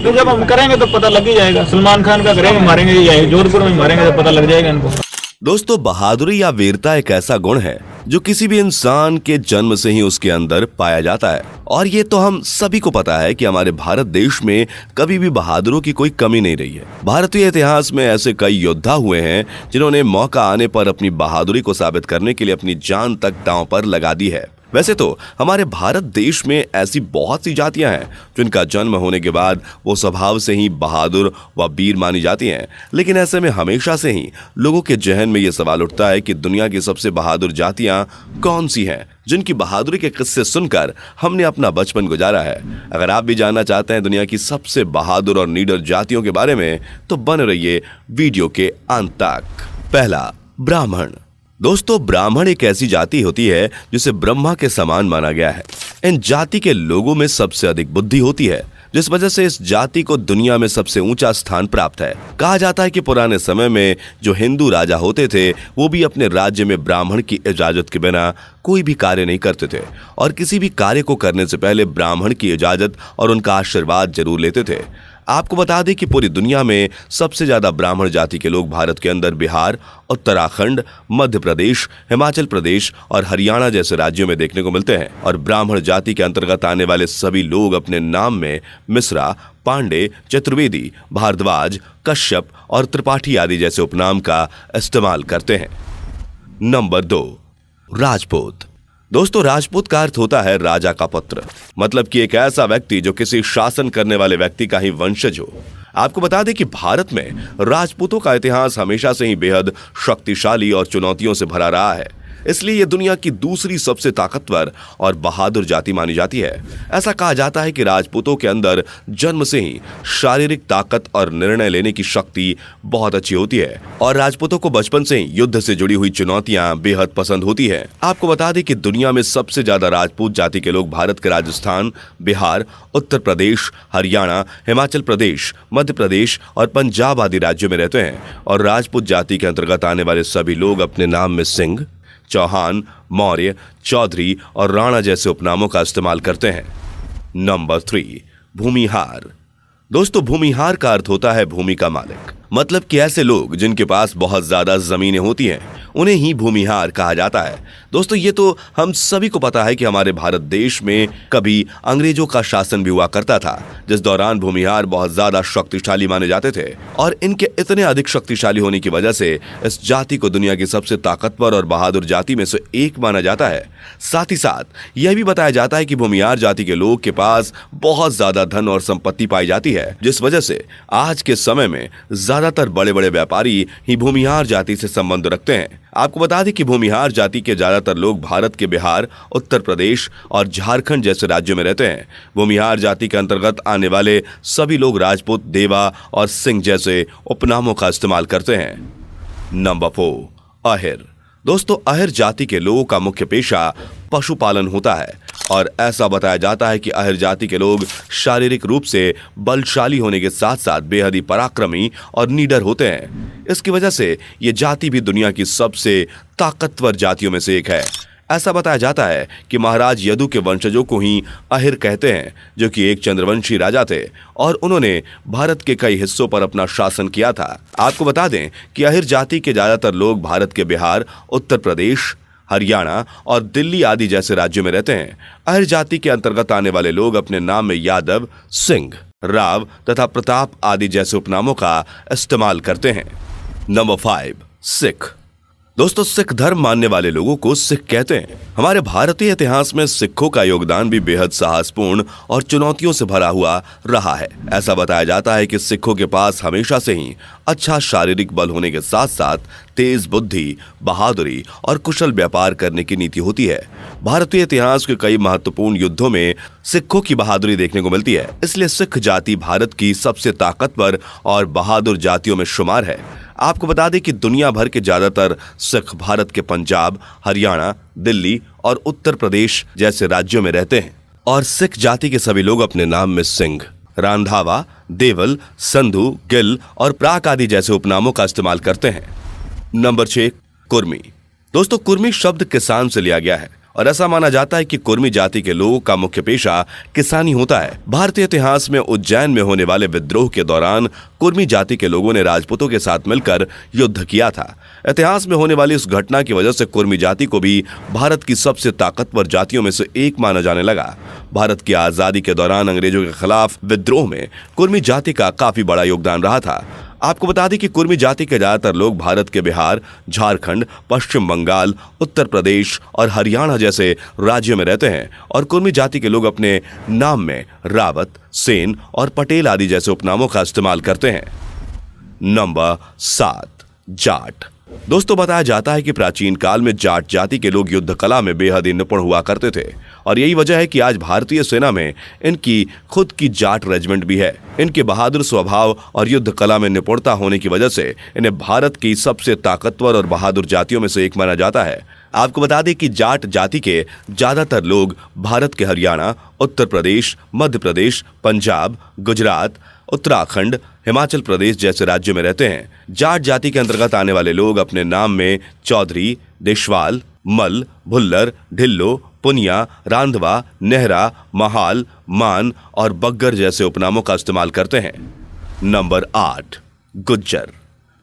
तो जब हम करेंगे तो पता लग ही जाएगा। सलमान खान का करेंगे, मारेंगे, या जोधपुर में मारेंगे तो पता लग जाएगा इनको। दोस्तों, बहादुरी या वीरता एक ऐसा गुण है जो किसी भी इंसान के जन्म से ही उसके अंदर पाया जाता है। और ये तो हम सभी को पता है कि हमारे भारत देश में कभी भी बहादुरों की कोई कमी नहीं रही है। भारतीय इतिहास में ऐसे कई योद्धा हुए हैं जिन्होंने मौका आने पर अपनी बहादुरी को साबित करने के लिए अपनी जान तक दांव पर लगा दी है। वैसे तो हमारे भारत देश में ऐसी बहुत सी जातियां हैं जिनका जन्म होने के बाद वो स्वभाव से ही बहादुर व वीर मानी जाती हैं, लेकिन ऐसे में हमेशा से ही लोगों के जहन में ये सवाल उठता है कि दुनिया की सबसे बहादुर जातियां कौन सी हैं, जिनकी बहादुरी के किस्से सुनकर हमने अपना बचपन गुजारा है। अगर आप भी जानना चाहते हैं दुनिया की सबसे बहादुर और निडर जातियों के बारे में, तो बने रहिए वीडियो के अंत तक। पहला, ब्राह्मण। दोस्तों, ब्राह्मण एक ऐसी जाति होती है जिसे ब्रह्मा के समान माना गया है। इन जाति के लोगों में सबसे अधिक बुद्धि होती है, जिस वजह से इस जाति को दुनिया में सबसे ऊंचा स्थान प्राप्त है। कहा जाता है कि पुराने समय में जो हिंदू राजा होते थे वो भी अपने राज्य में ब्राह्मण की इजाजत के बिना कोई भी कार्य नहीं करते थे, और किसी भी कार्य को करने से पहले ब्राह्मण की इजाजत और उनका आशीर्वाद जरूर लेते थे। आपको बता दें कि पूरी दुनिया में सबसे ज्यादा ब्राह्मण जाति के लोग भारत के अंदर बिहार, उत्तराखंड, मध्य प्रदेश, हिमाचल प्रदेश और हरियाणा जैसे राज्यों में देखने को मिलते हैं। और ब्राह्मण जाति के अंतर्गत आने वाले सभी लोग अपने नाम में मिश्रा, पांडे, चतुर्वेदी, भारद्वाज, कश्यप और त्रिपाठी आदि जैसे उपनाम का इस्तेमाल करते हैं। नंबर 2, राजपूत। दोस्तों, राजपूत का अर्थ होता है राजा का पुत्र, मतलब कि एक ऐसा व्यक्ति जो किसी शासन करने वाले व्यक्ति का ही वंशज हो। आपको बता दें कि भारत में राजपूतों का इतिहास हमेशा से ही बेहद शक्तिशाली और चुनौतियों से भरा रहा है, इसलिए ये दुनिया की दूसरी सबसे ताकतवर और बहादुर जाति मानी जाती है। ऐसा कहा जाता है कि राजपूतों के अंदर जन्म से ही शारीरिक ताकत और निर्णय लेने की शक्ति बहुत अच्छी होती है, और राजपूतों को बचपन से ही युद्ध से जुड़ी हुई चुनौतियां बेहद पसंद होती है। आपको बता दें कि दुनिया में सबसे ज्यादा राजपूत जाति के लोग भारत के राजस्थान, बिहार, उत्तर प्रदेश, हरियाणा, हिमाचल प्रदेश, मध्य प्रदेश और पंजाब आदि राज्यों में रहते हैं। और राजपूत जाति के अंतर्गत आने वाले सभी लोग अपने नाम में सिंह, चौहान, मौर्य, चौधरी और राणा जैसे उपनामों का इस्तेमाल करते हैं। नंबर 3, भूमिहार। दोस्तों, भूमिहार का अर्थ होता है भूमि का मालिक, मतलब कि ऐसे लोग जिनके पास बहुत ज्यादा जमीनें होती हैं उन्हें ही भूमिहार कहा जाता है। दोस्तों, ये तो हम सभी को पता है कि हमारे भारत देश में कभी अंग्रेजों का शासन भी हुआ करता था, जिस दौरान भूमिहार बहुत ज्यादा शक्तिशाली माने जाते थे, और इनके इतने अधिक शक्तिशाली होने की वजह से इस जाति को दुनिया की सबसे ताकतवर और बहादुर जाति में से एक माना जाता है। साथ ही साथ यह भी बताया जाता है कि भूमिहार जाति के लोग के पास बहुत ज्यादा धन और संपत्ति पाई जाती है, जिस वजह से आज के समय में ज्यादातर बड़े बड़े व्यापारी ही भूमिहार जाति से संबंध रखते हैं। आपको बता दें कि भूमिहार जाति के ज्यादातर लोग भारत के बिहार, उत्तर प्रदेश और झारखंड जैसे राज्यों में रहते हैं। भूमिहार जाति के अंतर्गत आने वाले सभी लोग राजपूत, देवा और सिंह जैसे उपनामों का इस्तेमाल करते हैं। नंबर 4, अहिर। दोस्तों, अहिर जाति के लोगों का मुख्य पेशा पशुपालन होता है, और ऐसा बताया जाता है कि अहिर जाति के लोग शारीरिक रूप से बलशाली होने के साथ साथ बेहद ही पराक्रमी और निडर होते हैं। इसकी वजह से ये जाति भी दुनिया की सबसे ताकतवर जातियों में से एक है। ऐसा बताया जाता है कि महाराज यदु के वंशजों को ही अहिर कहते हैं, जो कि एक चंद्रवंशी राजा थे, और उन्होंने भारत के कई हिस्सों पर अपना शासन किया था। आपको बता दें कि अहिर जाति के ज्यादातर लोग भारत के बिहार, उत्तर प्रदेश, हरियाणा और दिल्ली आदि जैसे राज्यों में रहते हैं। अहिर जाति के अंतर्गत आने वाले लोग अपने नाम में यादव, सिंह, राव तथा प्रताप आदि जैसे उपनामों का इस्तेमाल करते हैं। नंबर 5, सिख। दोस्तों, सिख धर्म मानने वाले लोगों को सिख कहते हैं। हमारे भारतीय इतिहास में सिखों का योगदान भी बेहद साहसपूर्ण और चुनौतियों से भरा हुआ रहा है। ऐसा बताया जाता है कि सिखों के पास हमेशा से ही अच्छा शारीरिक बल होने के साथ साथ तेज बुद्धि, बहादुरी और कुशल व्यापार करने की नीति होती है। भारतीय इतिहास के कई महत्वपूर्ण युद्धों में सिखों की बहादुरी देखने को मिलती है, इसलिए सिख जाति भारत की सबसे ताकतवर और बहादुर जातियों में शुमार है। आपको बता दें कि दुनिया भर के ज्यादातर सिख भारत के पंजाब, हरियाणा, दिल्ली और उत्तर प्रदेश जैसे राज्यों में रहते हैं, और सिख जाति के सभी लोग अपने नाम में सिंह, रांधावा, देवल, संधु, गिल और प्राक आदि जैसे उपनामों का इस्तेमाल करते हैं। नंबर 6, कुर्मी। दोस्तों, कुर्मी शब्द किसान से लिया गया है और ऐसा माना जाता है कि कुर्मी जाति के लोगों का मुख्य पेशा किसानी होता है। भारतीय इतिहास में उज्जैन में होने वाले विद्रोह के दौरान कुर्मी जाति के लोगों ने राजपूतों के साथ मिलकर युद्ध किया था। इतिहास में होने वाली इस घटना की वजह से कुर्मी जाति को भी भारत की सबसे ताकतवर जातियों में से एक माना जाने लगा। भारत की आजादी के दौरान अंग्रेजों के खिलाफ विद्रोह में कुर्मी जाति का काफी बड़ा योगदान रहा था। आपको बता दें कि कुर्मी जाति के ज्यादातर लोग भारत के बिहार, झारखंड, पश्चिम बंगाल, उत्तर प्रदेश और हरियाणा जैसे राज्यों में रहते हैं और कुर्मी जाति के लोग अपने नाम में रावत, सेन और पटेल आदि जैसे उपनामों का इस्तेमाल करते हैं। नंबर 7, जाट। दोस्तों, बताया जाता है कि प्राचीन काल में जाट जाति के लोग युद्ध कला में बेहद ही निपुण हुआ करते थे और यही वजह है कि आज भारतीय सेना में इनकी खुद की जाट रेजिमेंट भी है। इनके बहादुर स्वभाव और युद्ध कला में निपुणता होने की वजह से इन्हें भारत की सबसे ताकतवर और बहादुर जातियों में से एक माना जाता है। आपको बता दें कि जाट जाति के ज्यादातर लोग भारत के हरियाणा, उत्तर प्रदेश, मध्य प्रदेश, पंजाब, गुजरात, उत्तराखंड, हिमाचल प्रदेश जैसे राज्यों में रहते हैं। जाट जाति के अंतर्गत आने वाले लोग अपने नाम में चौधरी, देशवाल, मल, भुल्लर, ढिल्लो, पुनिया, रांधवा, नेहरा, महाल, मान और बग्गर जैसे उपनामों का इस्तेमाल करते हैं। नंबर 8, गुज्जर।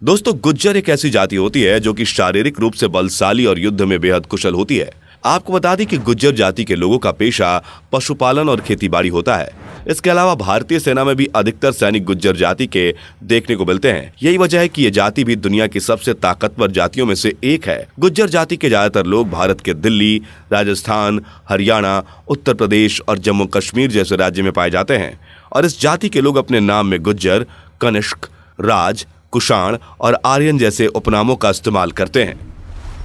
दोस्तों, गुज्जर एक ऐसी जाति होती है जो कि शारीरिक रूप से बलशाली और युद्ध में बेहद कुशल होती है। आपको बता दें कि गुज्जर जाति के लोगों का पेशा पशुपालन और खेतीबाड़ी होता है। इसके अलावा भारतीय सेना में भी अधिकतर सैनिक गुज्जर जाति के देखने को मिलते हैं। यही वजह है कि ये जाति भी दुनिया की सबसे ताकतवर जातियों में से एक है। गुज्जर जाति के ज्यादातर लोग भारत के दिल्ली, राजस्थान, हरियाणा, उत्तर प्रदेश और जम्मू कश्मीर जैसे राज्य में पाए जाते हैं और इस जाति के लोग अपने नाम में गुज्जर, कनिष्क, राज, कुषाण और आर्यन जैसे उपनामों का इस्तेमाल करते हैं।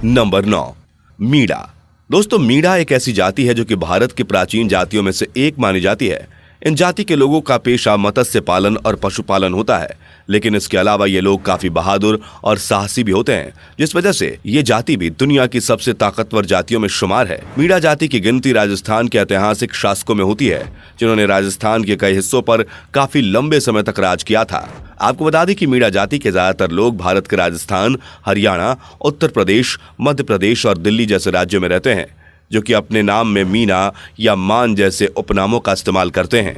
नंबर 9, मीणा। दोस्तों, मीणा एक ऐसी जाति है जो कि भारत की प्राचीन जातियों में से एक मानी जाती है। इन जाति के लोगों का पेशा मत्स्य पालन और पशुपालन होता है, लेकिन इसके अलावा ये लोग काफी बहादुर और साहसी भी होते हैं, जिस वजह से ये जाति भी दुनिया की सबसे ताकतवर जातियों में शुमार है। मीणा जाति की गिनती राजस्थान के ऐतिहासिक शासकों में होती है, जिन्होंने राजस्थान के कई हिस्सों पर काफी लंबे समय तक राज किया था। आपको बता दें कि मीणा जाति के ज्यादातर लोग भारत के राजस्थान, हरियाणा, उत्तर प्रदेश, मध्य प्रदेश और दिल्ली जैसे राज्यों में रहते हैं, जो कि अपने नाम में मीना या मान जैसे उपनामों का इस्तेमाल करते हैं।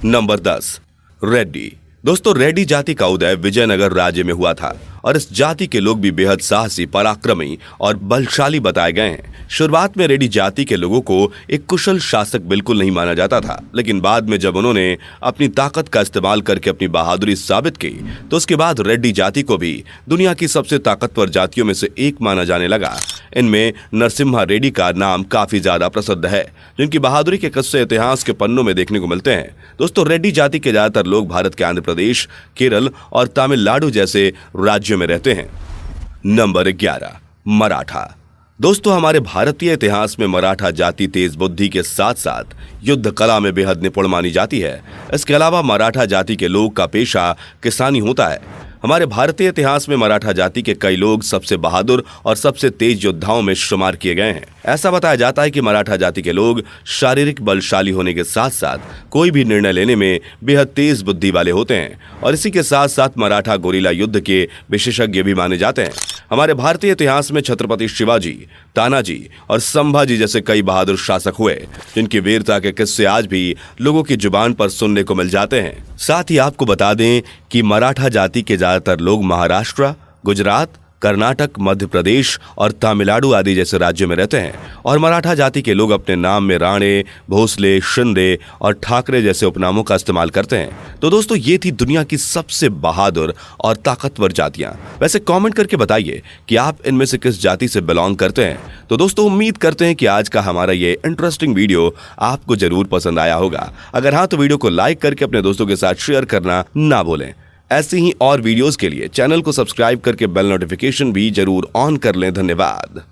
नंबर 10, रेड्डी। दोस्तों, रेड्डी जाति का उदय विजयनगर राज्य में हुआ था और इस जाति के लोग भी बेहद साहसी, पराक्रमी और बलशाली बताए गए हैं। शुरुआत में रेड्डी जाति के लोगों को एक कुशल शासक बिल्कुल नहीं माना जाता था, लेकिन बाद में जब उन्होंने अपनी ताकत का इस्तेमाल करके अपनी बहादुरी साबित की, तो उसके बाद रेड्डी जाति को भी दुनिया की सबसे ताकतवर जातियों में से एक माना जाने लगा। इनमें नरसिम्हा रेड्डी का नाम काफी ज्यादा प्रसिद्ध है, जिनकी बहादुरी के किस्से इतिहास के पन्नों में देखने को मिलते हैं। दोस्तों, रेड्डी जाति के ज्यादातर लोग भारत के आंध्र प्रदेश, केरल और तमिलनाडु जैसे राज्यों में रहते हैं। नंबर 11, मराठा। दोस्तों, हमारे भारतीय इतिहास में मराठा जाति तेज बुद्धि के साथ साथ युद्ध कला में बेहद निपुण मानी जाती है। इसके अलावा मराठा जाति के लोग का पेशा किसानी होता है। हमारे भारतीय इतिहास में मराठा जाति के कई लोग सबसे बहादुर और सबसे तेज योद्धाओं में शुमार किए गए हैं। ऐसा बताया जाता है कि मराठा जाति के लोग शारीरिक बलशाली होने के साथ साथ कोई भी निर्णय लेने में बेहद तेज बुद्धि वाले होते हैं और इसी के साथ साथ मराठा गोरिल्ला युद्ध के विशेषज्ञ भी माने जाते हैं। हमारे भारतीय इतिहास में छत्रपति शिवाजी, तानाजी और संभाजी जैसे कई बहादुर शासक हुए, जिनकी वीरता के किस्से आज भी लोगों की जुबान पर सुनने को मिल जाते हैं। साथ ही आपको बता दें कि मराठा जाति के ज्यादातर लोग महाराष्ट्र, गुजरात, कर्नाटक, मध्य प्रदेश और तमिलनाडु आदि जैसे राज्यों में रहते हैं और मराठा जाति के लोग अपने नाम में राणे, भोसले, शिंदे और ठाकरे जैसे उपनामों का इस्तेमाल करते हैं। तो दोस्तों, ये थी दुनिया की सबसे बहादुर और ताकतवर जातियां। वैसे कमेंट करके बताइए कि आप इनमें से किस जाति से बिलोंग करते हैं। तो दोस्तों, उम्मीद करते हैं कि आज का हमारा ये इंटरेस्टिंग वीडियो आपको जरूर पसंद आया होगा। अगर हाँ, तो वीडियो को लाइक करके अपने दोस्तों के साथ शेयर करना ना भूलें। ऐसी ही और वीडियोस के लिए चैनल को सब्सक्राइब करके बेल नोटिफिकेशन भी जरूर ऑन कर लें। धन्यवाद।